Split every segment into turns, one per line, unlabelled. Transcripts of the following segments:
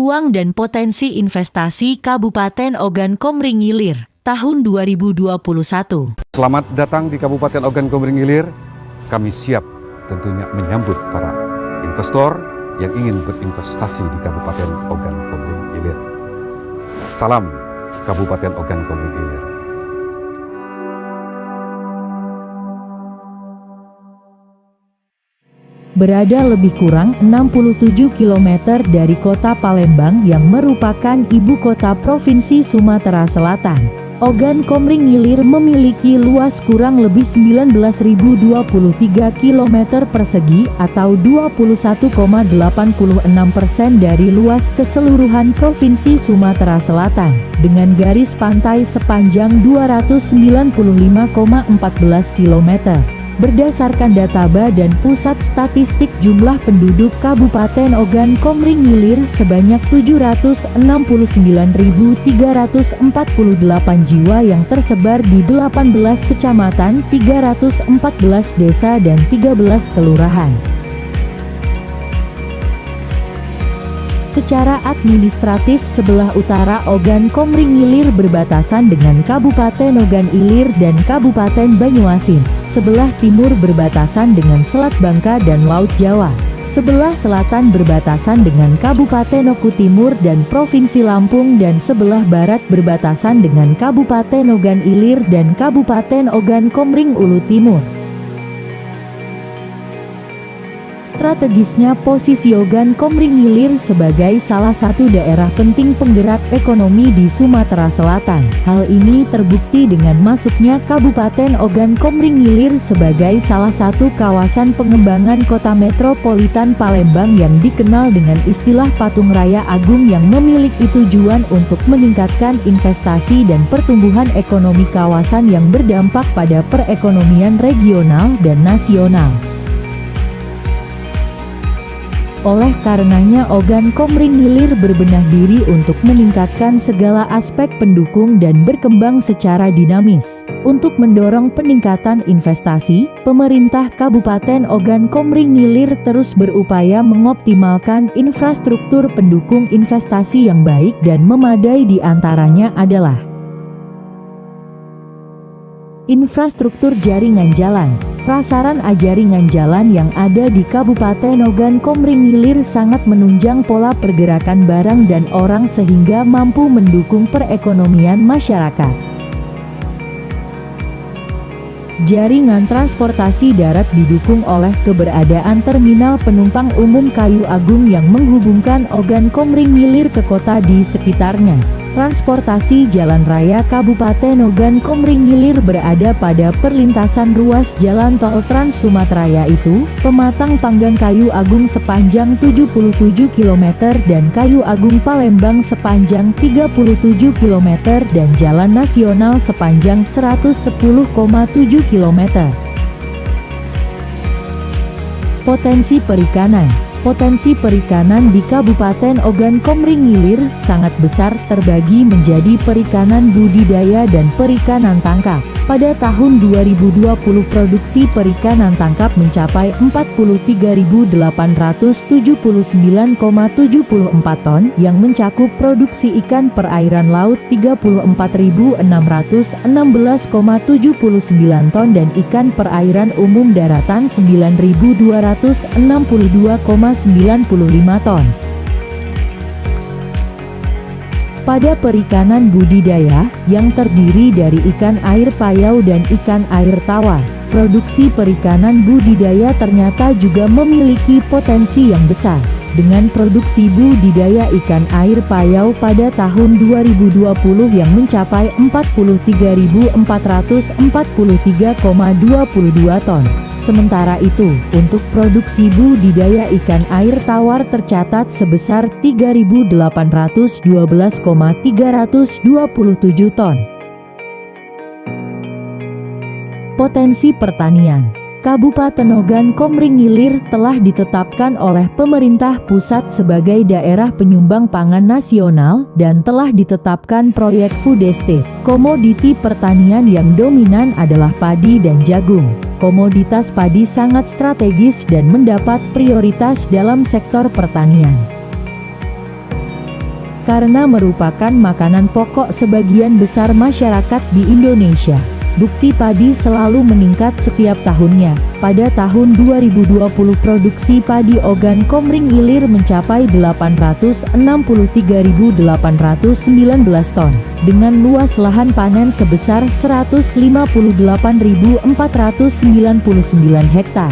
Peluang dan potensi investasi Kabupaten Ogan Komering Ilir tahun 2021.
Selamat datang di Kabupaten Ogan Komering Ilir. Kami siap tentunya menyambut para investor yang ingin berinvestasi di Kabupaten Ogan Komering Ilir. Salam Kabupaten Ogan Komering Ilir.
Berada lebih kurang 67 km dari kota Palembang yang merupakan ibu kota Provinsi Sumatera Selatan, Ogan Komering Ilir memiliki luas kurang lebih 19.023 km persegi atau 21,86% dari luas keseluruhan Provinsi Sumatera Selatan, dengan garis pantai sepanjang 295,14 km. Berdasarkan data Badan Pusat Statistik, jumlah penduduk Kabupaten Ogan Komering Ilir sebanyak 769.348 jiwa yang tersebar di 18 kecamatan, 314 desa dan 13 kelurahan. Secara administratif, sebelah utara Ogan Komering Ilir berbatasan dengan Kabupaten Ogan Ilir dan Kabupaten Banyuasin. Sebelah timur berbatasan dengan Selat Bangka dan Laut Jawa. Sebelah selatan berbatasan dengan Kabupaten Oku Timur dan Provinsi Lampung, dan sebelah barat berbatasan dengan Kabupaten Ogan Ilir dan Kabupaten Ogan Komering Ulu Timur. Strategisnya, posisi Ogan Komering Ilir sebagai salah satu daerah penting penggerak ekonomi di Sumatera Selatan. Hal ini terbukti dengan masuknya Kabupaten Ogan Komering Ilir sebagai salah satu kawasan pengembangan kota metropolitan Palembang yang dikenal dengan istilah Patung Raya Agung, yang memiliki tujuan untuk meningkatkan investasi dan pertumbuhan ekonomi kawasan yang berdampak pada perekonomian regional dan nasional. Oleh karenanya, Ogan Komering Ilir berbenah diri untuk meningkatkan segala aspek pendukung dan berkembang secara dinamis. Untuk mendorong peningkatan investasi, pemerintah Kabupaten Ogan Komering Ilir terus berupaya mengoptimalkan infrastruktur pendukung investasi yang baik dan memadai. Di antaranya adalah infrastruktur jaringan jalan. Prasaran jaringan jalan yang ada di Kabupaten Ogan Komering Ilir sangat menunjang pola pergerakan barang dan orang sehingga mampu mendukung perekonomian masyarakat. Jaringan transportasi darat didukung oleh keberadaan terminal penumpang umum Kayu Agung yang menghubungkan Ogan Komering Ilir ke kota di sekitarnya. Transportasi jalan raya Kabupaten Ogan Komering Ilir berada pada perlintasan ruas jalan tol Trans Sumatera, yaitu Pematang Panggang Kayu Agung sepanjang 77 km dan Kayu Agung Palembang sepanjang 37 km dan Jalan Nasional sepanjang 110,7 km. Potensi perikanan. Potensi perikanan di Kabupaten Ogan Komering Ilir sangat besar, terbagi menjadi perikanan budidaya dan perikanan tangkap. Pada tahun 2020 produksi perikanan tangkap mencapai 43.879,74 ton yang mencakup produksi ikan perairan laut 34.616,79 ton dan ikan perairan umum daratan 9.262,95 ton. Pada perikanan budidaya, yang terdiri dari ikan air payau dan ikan air tawar, produksi perikanan budidaya ternyata juga memiliki potensi yang besar. Dengan produksi budidaya ikan air payau pada tahun 2020 yang mencapai 43.443,22 ton. Sementara itu, untuk produksi budidaya ikan air tawar tercatat sebesar 3.812,327 ton. Potensi pertanian. Kabupaten Ogan Komering Ilir telah ditetapkan oleh pemerintah pusat sebagai daerah penyumbang pangan nasional dan telah ditetapkan proyek food estate. Komoditi pertanian yang dominan adalah padi dan jagung. Komoditas padi sangat strategis dan mendapat prioritas dalam sektor pertanian. karena merupakan makanan pokok sebagian besar masyarakat di Indonesia. Bukti padi selalu meningkat setiap tahunnya. Pada tahun 2020 produksi padi Ogan Komering Ilir mencapai 863.819 ton, dengan luas lahan panen sebesar 158.499 hektar.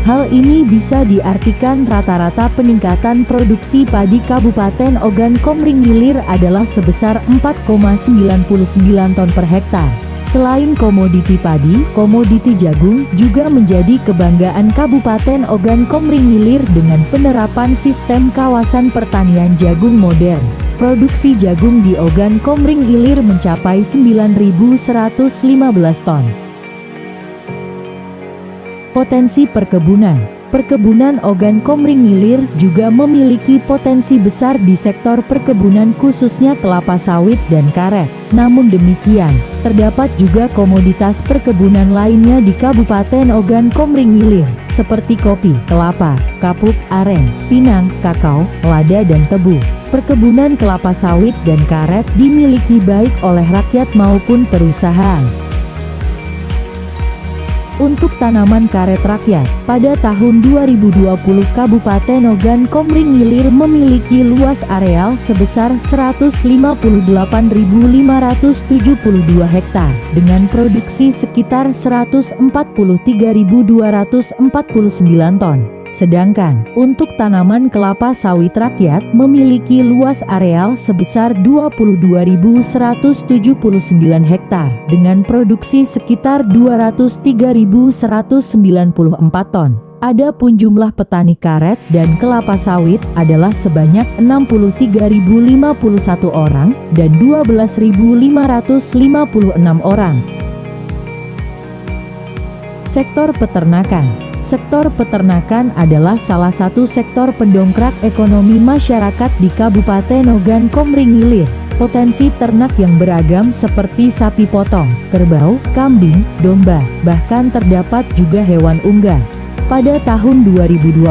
Hal ini bisa diartikan rata-rata peningkatan produksi padi Kabupaten Ogan Komering Ilir adalah sebesar 4,99 ton per hektar. Selain komoditi padi, komoditi jagung juga menjadi kebanggaan Kabupaten Ogan Komering Ilir dengan penerapan sistem kawasan pertanian jagung modern. Produksi jagung di Ogan Komering Ilir mencapai 9.115 ton. Potensi perkebunan. Perkebunan Ogan Komering Ilir juga memiliki potensi besar di sektor perkebunan khususnya kelapa sawit dan karet. Namun demikian, terdapat juga komoditas perkebunan lainnya di Kabupaten Ogan Komering Ilir, seperti kopi, kelapa, kapuk, aren, pinang, kakao, lada dan tebu. Perkebunan kelapa sawit dan karet dimiliki baik oleh rakyat maupun perusahaan. Untuk tanaman karet rakyat, pada tahun 2020 Kabupaten Ogan Komering Ilir memiliki luas areal sebesar 158.572 hektar, dengan produksi sekitar 143.249 ton. Sedangkan, untuk tanaman kelapa sawit rakyat memiliki luas areal sebesar 22.179 hektar, dengan produksi sekitar 203.194 ton. Adapun jumlah petani karet dan kelapa sawit adalah sebanyak 63.051 orang dan 12.556 orang. Sektor peternakan. Sektor peternakan adalah salah satu sektor pendongkrak ekonomi masyarakat di Kabupaten Ogan Komering Ilir. Potensi ternak yang beragam seperti sapi potong, kerbau, kambing, domba, bahkan terdapat juga hewan unggas. Pada tahun 2020,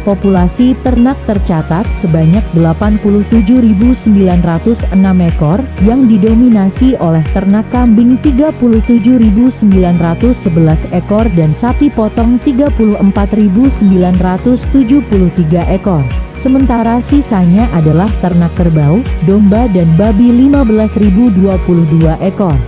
populasi ternak tercatat sebanyak 87.906 ekor yang didominasi oleh ternak kambing 37.911 ekor dan sapi potong 34.973 ekor. Sementara sisanya adalah ternak kerbau, domba dan babi 15.022 ekor.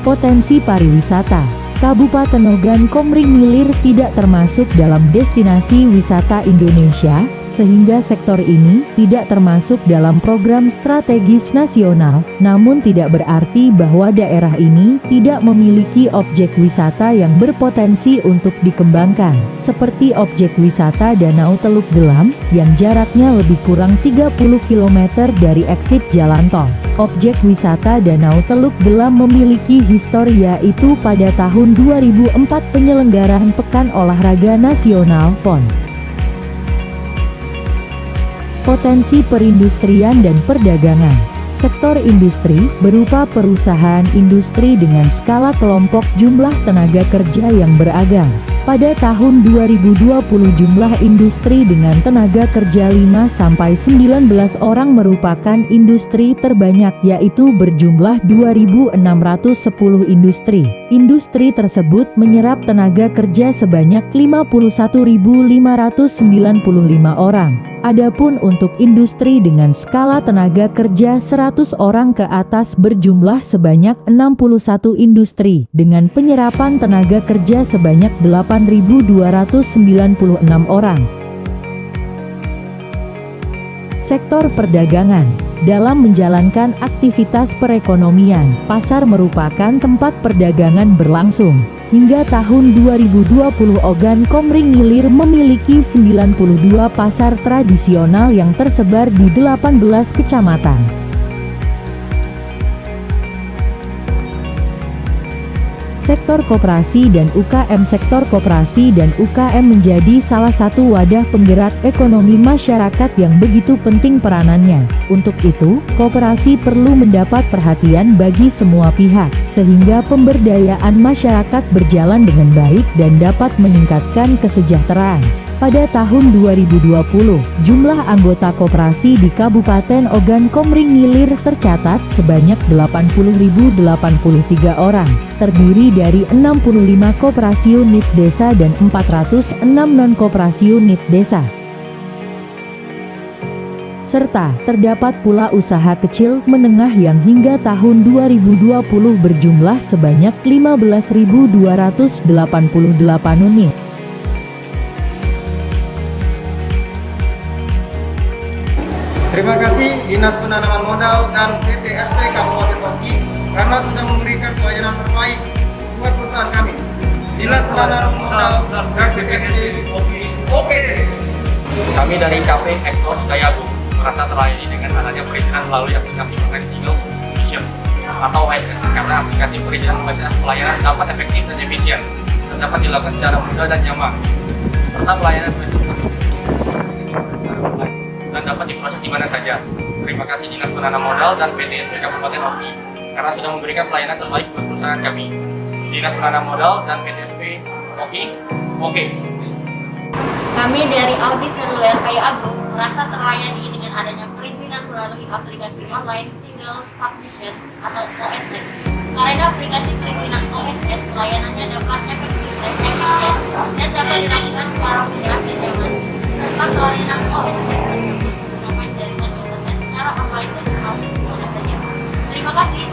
Potensi pariwisata. Kabupaten Ogan Komering Ilir tidak termasuk dalam destinasi wisata Indonesia, sehingga sektor ini tidak termasuk dalam program strategis nasional, namun tidak berarti bahwa daerah ini tidak memiliki objek wisata yang berpotensi untuk dikembangkan, seperti objek wisata Danau Teluk Gelam, yang jaraknya lebih kurang 30 km dari eksit jalan tol. Objek wisata Danau Teluk Gelam memiliki histori, yaitu pada tahun 2004 penyelenggaraan Pekan Olahraga Nasional (PON). Potensi perindustrian dan perdagangan. Sektor industri berupa perusahaan industri dengan skala kelompok jumlah tenaga kerja yang beragam. Pada tahun 2020 jumlah industri dengan tenaga kerja 5-19 orang merupakan industri terbanyak, yaitu berjumlah 2.610 industri. Industri tersebut menyerap tenaga kerja sebanyak 51.595 orang. Adapun untuk industri dengan skala tenaga kerja 100 orang ke atas berjumlah sebanyak 61 industri dengan penyerapan tenaga kerja sebanyak 8.296 orang. Sektor perdagangan. Dalam menjalankan aktivitas perekonomian, pasar merupakan tempat perdagangan berlangsung. Hingga tahun 2020 Ogan Komering Ilir memiliki 92 pasar tradisional yang tersebar di 18 kecamatan. Sektor koperasi dan UKM. Sektor koperasi dan UKM menjadi salah satu wadah penggerak ekonomi masyarakat yang begitu penting peranannya. Untuk itu, koperasi perlu mendapat perhatian bagi semua pihak, sehingga pemberdayaan masyarakat berjalan dengan baik dan dapat meningkatkan kesejahteraan. Pada tahun 2020, jumlah anggota koperasi di Kabupaten Ogan Komering Ilir tercatat sebanyak 80.083 orang, terdiri dari 65 koperasi unit desa dan 406 non-koperasi unit desa. Serta terdapat pula usaha kecil menengah yang hingga tahun 2020 berjumlah sebanyak 15.288 unit.
Terima kasih Dinas Penanaman Modal dan PT SP Kabupaten Oki karena sudah memberikan pelayanan terbaik buat perusahaan kami. Dinas Penanaman Modal dan PT SP Oki. Oke deh.
Kami dari KP Ekspos Gayagung merasa terlayani dengan adanya perizinan melalui aplikasi online single subscription atau ISS karena aplikasi perizinan pelayanan dapat efektif dan efisien dan dapat dilakukan secara mudah dan nyaman serta pelayanan dan dapat diproses di mana saja. Terima kasih Dinas Penanaman Modal dan PT SP Kabupaten Oki karena sudah memberikan pelayanan terbaik buat perusahaan kami. Dinas Penanaman Modal dan PT SP Oki. Oke.
Kami dari Audit Seluler Kayu Agung merasa terlayani dengan adanya perizinan melalui aplikasi online single submission atau OSS. Karena aplikasi perizinan OSS pelayanannya dapat efektif dan efisien dan dapat dilakukan secara mudah dan nyaman. Serta pelayanan OSS tersebut menggunakan jaringan internet secara online dan melalui mana saja. Terima kasih.